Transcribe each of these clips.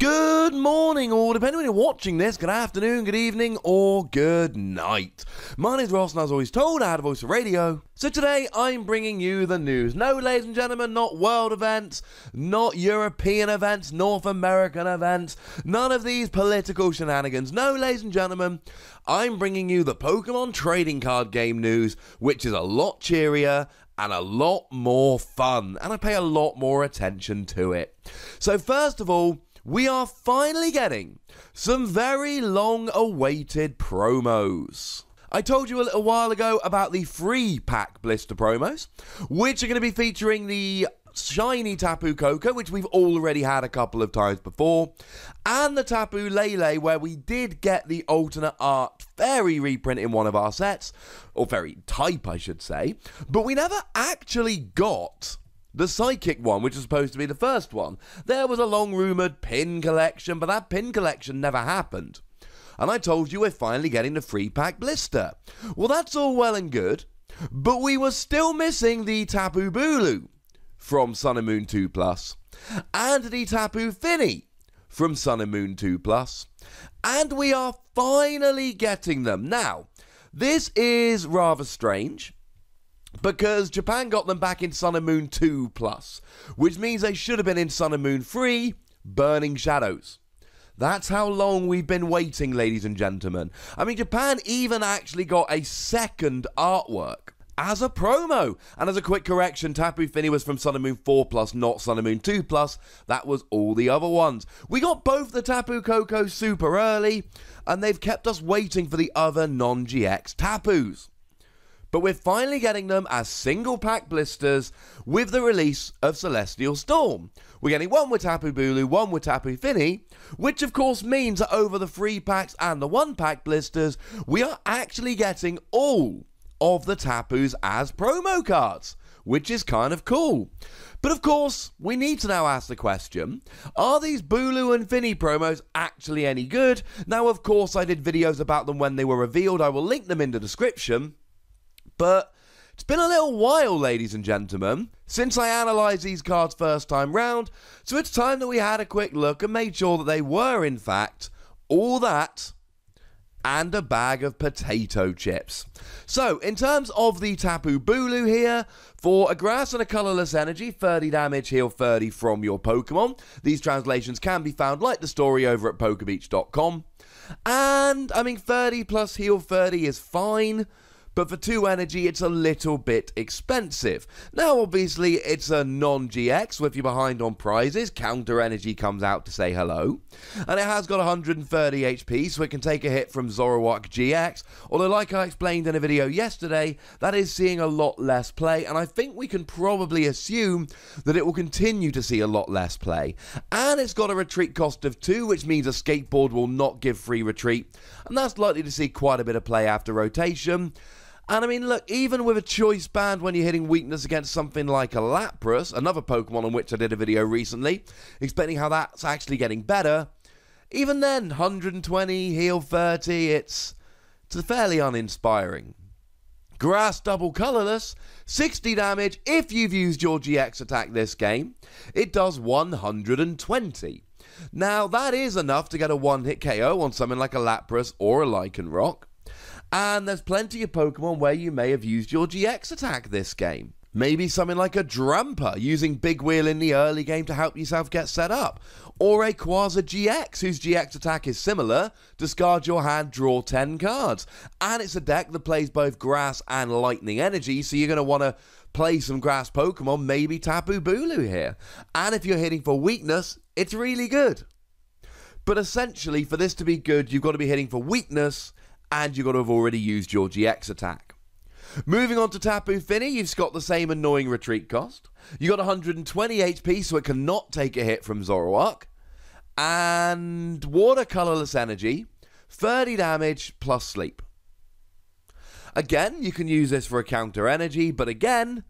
Good morning, or depending when you're watching this, good afternoon, good evening, or good night. My name's Ross, and as always told, I had a voice for radio. So today, I'm bringing you the news. No, ladies and gentlemen, not world events, not European events, North American events, none of these political shenanigans. No, ladies and gentlemen, I'm bringing you the Pokemon trading card game news, which is a lot cheerier and a lot more fun, and I pay a lot more attention to it. So first of all, we are finally getting some very long-awaited promos. I told you a little while ago about the free Pack Blister promos, which are going to be featuring the shiny Tapu Koko, which we've already had a couple of times before, and the Tapu Lele, where we did get the alternate art fairy reprint in one of our sets, or fairy type I should say, but we never actually got the Psychic one, which is supposed to be the first one. There was a long-rumoured pin collection, but that pin collection never happened. And I told you we're finally getting the free Pack Blister. Well, that's all well and good, but we were still missing the Tapu Bulu from Sun and Moon 2 Plus, and the Tapu Fini from Sun and Moon 2 Plus, and we are finally getting them. Now, this is rather strange, because Japan got them back in Sun and Moon 2 Plus, which means they should have been in Sun and Moon 3, Burning Shadows. That's how long we've been waiting, ladies and gentlemen. I mean, Japan even actually got a second artwork as a promo. And as a quick correction, Tapu Fini was from Sun and Moon 4 Plus, not Sun and Moon 2 Plus. That was all the other ones. We got both the Tapu Koko super early, and they've kept us waiting for the other non-GX Tapus. But we're finally getting them as single pack blisters with the release of Celestial Storm. We're getting one with Tapu Bulu, one with Tapu Fini, which of course means that over the 3 packs and the 1 pack blisters, we are actually getting all of the Tapus as promo cards, which is kind of cool. But of course, we need to now ask the question, are these Bulu and Fini promos actually any good? Now, of course, I did videos about them when they were revealed. I will link them in the description. But it's been a little while, ladies and gentlemen, since I analysed these cards first time round, so it's time that we had a quick look and made sure that they were, in fact, all that and a bag of potato chips. So, in terms of the Tapu Bulu here, for a grass and a colourless energy, 30 damage, heal 30 from your Pokemon. These translations can be found, like the story, over at pokebeach.com. And, I mean, 30 plus heal 30 is fine, but for 2 energy, it's a little bit expensive. Now, obviously, it's a non-GX, so if you're behind on prizes, counter energy comes out to say hello. And it has got 130 HP, so it can take a hit from Zekrom GX, although like I explained in a video yesterday, that is seeing a lot less play, and I think we can probably assume that it will continue to see a lot less play. And it's got a retreat cost of 2, which means a skateboard will not give free retreat, and that's likely to see quite a bit of play after rotation. And I mean, look, even with a choice band when you're hitting weakness against something like a Lapras, another Pokemon on which I did a video recently, explaining how that's actually getting better, even then, 120, heal 30, it's fairly uninspiring. Grass double colourless, 60 damage if you've used your GX attack this game. It does 120. Now, that is enough to get a one-hit KO on something like a Lapras or a Lycanroc. And there's plenty of Pokemon where you may have used your GX attack this game. Maybe something like a Drampa, using Big Wheel in the early game to help yourself get set up. Or a Quasar GX, whose GX attack is similar. Discard your hand, draw 10 cards. And it's a deck that plays both Grass and Lightning Energy, so you're going to want to play some Grass Pokemon, maybe Tapu Bulu here. And if you're hitting for weakness, it's really good. But essentially, for this to be good, you've got to be hitting for weakness, and you've got to have already used your GX attack. Moving on to Tapu Fini, you've got the same annoying retreat cost. You've got 120 HP, so it cannot take a hit from Zoroark. And water colourless energy, 30 damage plus sleep. Again, you can use this for a counter energy, but again,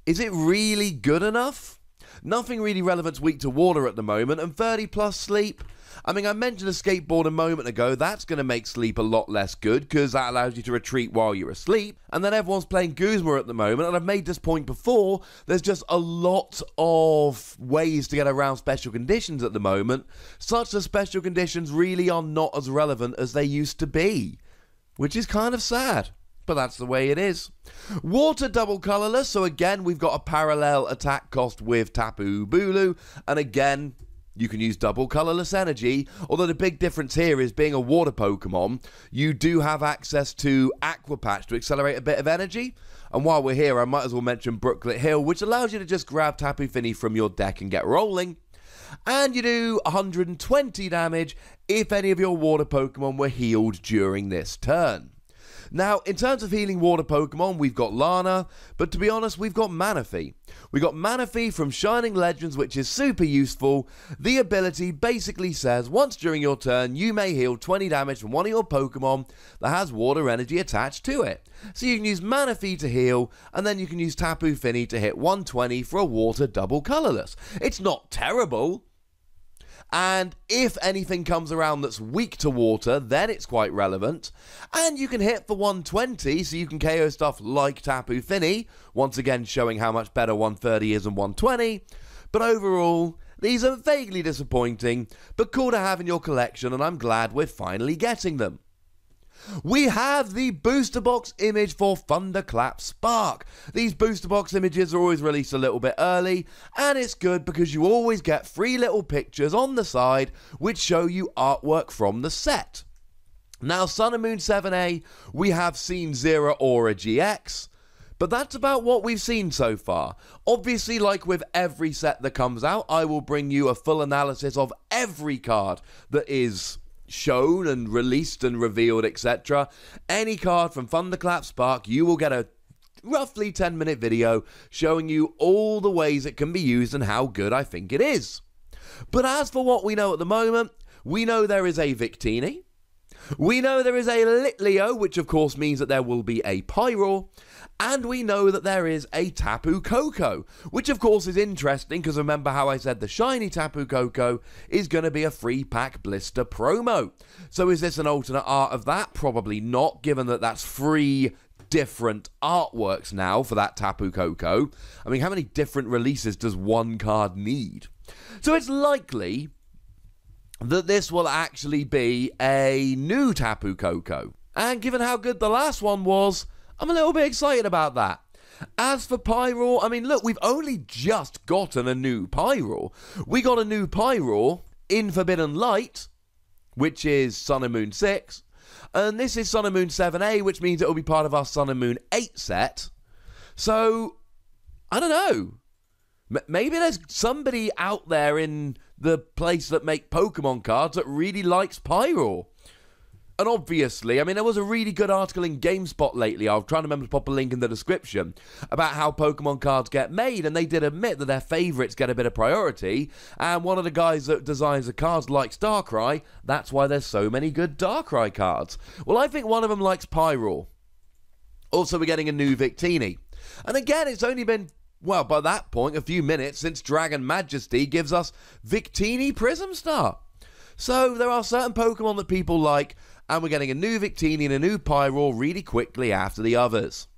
is it really good enough? Nothing really relevant's weak to water at the moment, and 30 plus sleep. I mean, I mentioned a skateboard a moment ago. That's going to make sleep a lot less good because that allows you to retreat while you're asleep. And then everyone's playing Guzma at the moment, and I've made this point before. There's just a lot of ways to get around special conditions at the moment, such that special conditions really are not as relevant as they used to be, which is kind of sad. But that's the way it is. Water double colorless, so again, we've got a parallel attack cost with Tapu Bulu, and again, you can use double colorless energy, although the big difference here is being a water Pokemon, you do have access to Aqua Patch to accelerate a bit of energy. And while we're here, I might as well mention Brooklet Hill, which allows you to just grab Tapu Fini from your deck and get rolling. And you do 120 damage if any of your water Pokemon were healed during this turn. Now, in terms of healing water Pokemon, we've got Lana, but to be honest, we've got Manaphy. We got Manaphy from Shining Legends, which is super useful. The ability basically says, once during your turn, you may heal 20 damage from one of your Pokemon that has water energy attached to it. So you can use Manaphy to heal, and then you can use Tapu Fini to hit 120 for a water double colorless. It's not terrible. And if anything comes around that's weak to water, then it's quite relevant. And you can hit for 120, so you can KO stuff like Tapu Fini, once again showing how much better 130 is than 120. But overall, these are vaguely disappointing, but cool to have in your collection, and I'm glad we're finally getting them. We have the booster box image for Thunderclap Spark. These booster box images are always released a little bit early, and it's good because you always get 3 little pictures on the side which show you artwork from the set. Now, Sun and Moon 7A, we have seen Zeraora GX, but that's about what we've seen so far. Obviously, like with every set that comes out, I will bring you a full analysis of every card that is shown and released and revealed, etc. Any card from Thunderclap Spark, you will get a roughly 10-minute video showing you all the ways it can be used and how good I think it is. But as for what we know at the moment, we know there is a Victini, we know there is a Litleo, which of course means that there will be a Pyroar, and we know that there is a Tapu Koko, which of course is interesting because remember how I said the shiny Tapu Koko is going to be a free Pack Blister promo. So is this an alternate art of that? Probably not, given that that's 3 different artworks now for that Tapu Koko. I mean, how many different releases does one card need? So it's likely that this will actually be a new Tapu Koko. And given how good the last one was, I'm a little bit excited about that. As for Pyroar, I mean, look, we've only just gotten a new Pyroar. We got a new Pyroar in Forbidden Light, which is Sun and Moon 6. And this is Sun and Moon 7A, which means it will be part of our Sun and Moon 8 set. So, I don't know. Maybe there's somebody out there in the place that make Pokemon cards that really likes Pyroar. And obviously, I mean, there was a really good article in GameSpot lately, I'm trying to remember to pop a link in the description, about how Pokemon cards get made, and they did admit that their favourites get a bit of priority, and one of the guys that designs the cards likes Darkrai, that's why there's so many good Darkrai cards. Well, I think one of them likes Pyroar. Also, we're getting a new Victini. And again, it's only been, well, by that point, a few minutes since Dragon Majesty gives us Victini Prism Star. So, there are certain Pokemon that people like, and we're getting a new Victini and a new Pyroar really quickly after the others.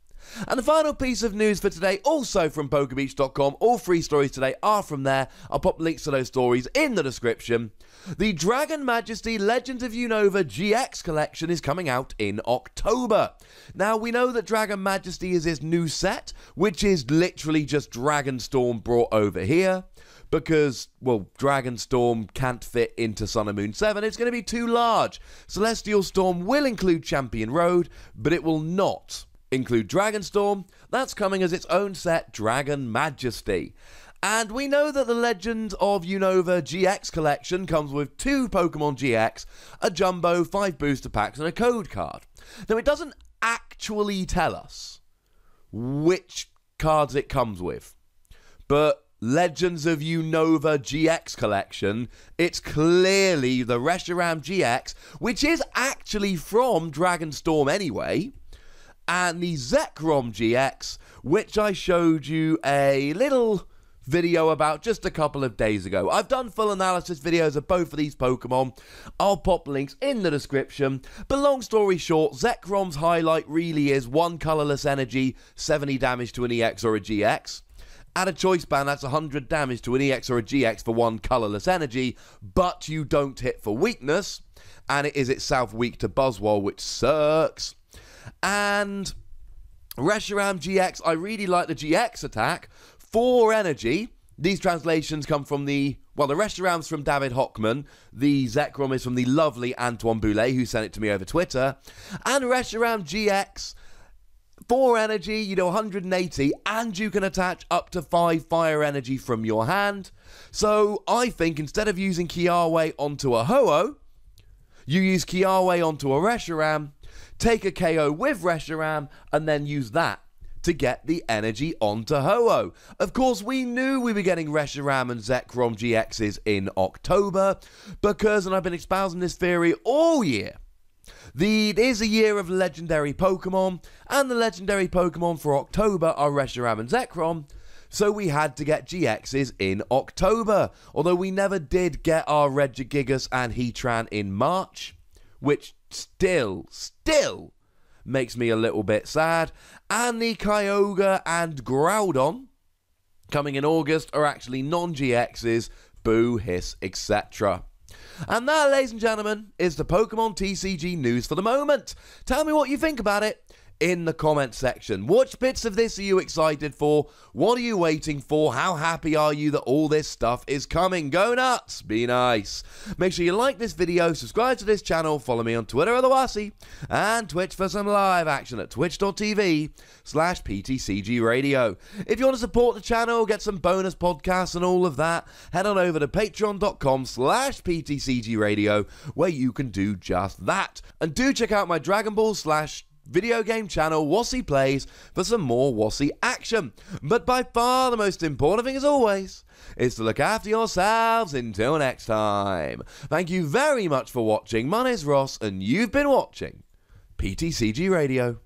And the final piece of news for today, also from PokeBeach.com, all 3 stories today are from there. I'll pop links to those stories in the description. The Dragon Majesty Legends of Unova GX collection is coming out in October. Now, we know that Dragon Majesty is his new set, which is literally just Dragonstorm brought over here. Because, well, Dragonstorm can't fit into Sun and Moon 7. It's going to be too large. Celestial Storm will include Champion Road, but it will not include Dragonstorm. That's coming as its own set, Dragon Majesty. And we know that the Legend of Unova GX collection comes with 2 Pokemon GX, a Jumbo, 5 booster packs, and a code card. Now, it doesn't actually tell us which cards it comes with, but Legends of Unova GX collection, it's clearly the Reshiram GX, which is actually from Dragonstorm anyway, and the Zekrom GX, which I showed you a little video about just a couple of days ago. I've done full analysis videos of both of these Pokemon. I'll pop links in the description. But long story short, Zekrom's highlight really is 1 colourless energy, 70 damage to an EX or a GX. At a choice band, that's 100 damage to an EX or a GX for 1 colourless energy, but you don't hit for weakness, and it is itself weak to Buzzwole, which sucks. And Reshiram GX, I really like the GX attack. 4 energy. These translations come from the Reshiram's from David Hochmann. The Zekrom is from the lovely Antoine Boulay, who sent it to me over Twitter. And Reshiram GX, 4 energy, you do 180, and you can attach up to 5 fire energy from your hand. So I think instead of using Kiawe onto a Ho-Oh, you use Kiawe onto a Reshiram, take a KO with Reshiram, and then use that to get the energy onto Ho-Oh. Of course, we knew we were getting Reshiram and Zekrom GXs in October, because, and I've been espousing this theory all year, it is a year of legendary Pokemon, and the legendary Pokemon for October are Reshiram and Zekrom, so we had to get GXs in October, although we never did get our Regigigas and Heatran in March, which still makes me a little bit sad. And the Kyogre and Groudon coming in August are actually non-GXs, Boo, Hiss, etc. And that, ladies and gentlemen, is the Pokemon TCG news for the moment. Tell me what you think about it in the comments section. Which bits of this are you excited for? What are you waiting for? How happy are you that all this stuff is coming? Go nuts! Be nice! Make sure you like this video, subscribe to this channel, follow me on Twitter at the Wasi, and Twitch for some live action at twitch.tv/PTCGRadio. If you want to support the channel, get some bonus podcasts and all of that, head on over to patreon.com/PTCGRadio, where you can do just that. And do check out my Dragon Ball / video game channel, Wasi Plays, for some more Wasi action. But by far the most important thing, as always, is to look after yourselves until next time. Thank you very much for watching. My name is Ross, and you've been watching PTCG Radio.